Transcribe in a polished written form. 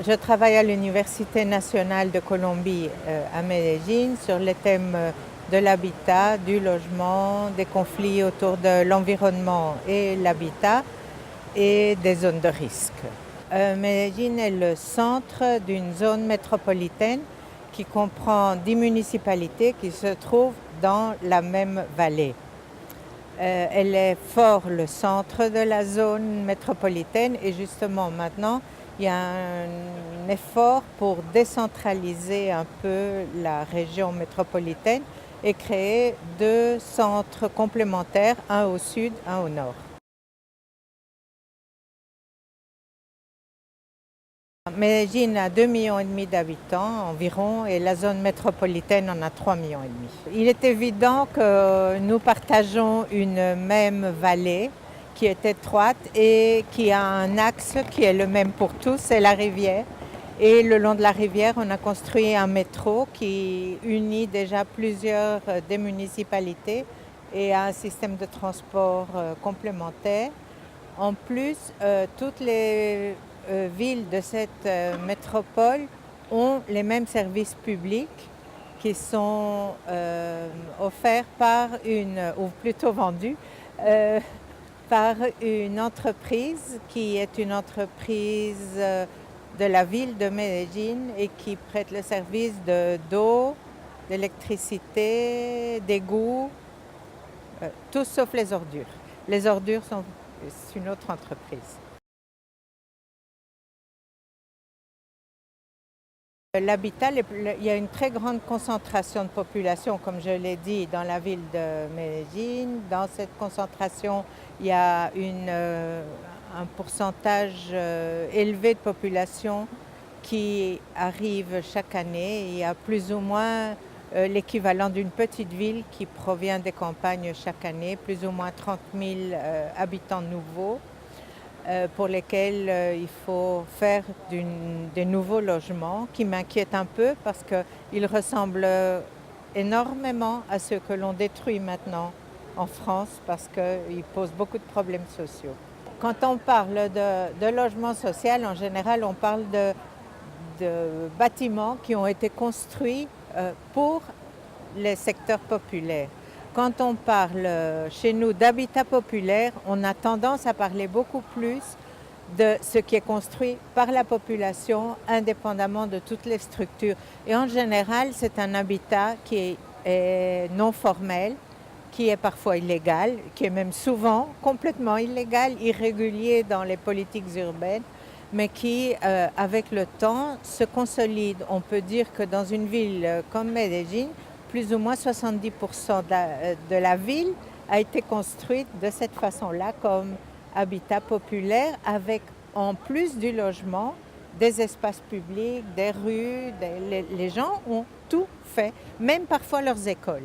Je travaille à l'Université nationale de Colombie à Medellín sur les thèmes de l'habitat, du logement, des conflits autour de l'environnement et l'habitat et des zones de risque. Medellín est le centre d'une zone métropolitaine qui comprend 10 municipalités qui se trouvent dans la même vallée. Elle est fort le centre de la zone métropolitaine et justement maintenant, il y a un effort pour décentraliser un peu la région métropolitaine et créer 2 centres complémentaires, un au sud, un au nord. Medellín a 2,5 millions d'habitants environ et la zone métropolitaine en a 3,5 millions. Il est évident que nous partageons une même vallée qui est étroite et qui a un axe qui est le même pour tous, c'est la rivière. Et le long de la rivière, on a construit un métro qui unit déjà plusieurs des municipalités et a un système de transport complémentaire. En plus, toutes les villes de cette métropole ont les mêmes services publics qui sont offerts par ou plutôt vendus, par une entreprise qui est une entreprise de la ville de Medellín et qui prête le service d'eau, d'électricité, d'égouts, tout sauf les ordures. Les ordures c'est une autre entreprise. L'habitat, il y a une très grande concentration de population, comme je l'ai dit, dans la ville de Medellín. Dans cette concentration, il y a un pourcentage élevé de population qui arrive chaque année. Il y a plus ou moins l'équivalent d'une petite ville qui provient des campagnes chaque année, plus ou moins 30 000 habitants nouveaux pour lesquels il faut faire des nouveaux logements qui m'inquiètent un peu parce qu'ils ressemblent énormément à ceux que l'on détruit maintenant en France parce qu'ils posent beaucoup de problèmes sociaux. Quand on parle de logement social, en général, on parle de bâtiments qui ont été construits pour les secteurs populaires. Quand on parle chez nous d'habitat populaire, on a tendance à parler beaucoup plus de ce qui est construit par la population, indépendamment de toutes les structures. Et en général, c'est un habitat qui est non formel, qui est parfois illégal, qui est même souvent complètement illégal, irrégulier dans les politiques urbaines, mais qui, avec le temps, se consolide. On peut dire que dans une ville comme Medellín, plus ou moins 70% de la ville a été construite de cette façon-là comme habitat populaire avec en plus du logement des espaces publics, des rues, les gens ont tout fait, même parfois leurs écoles.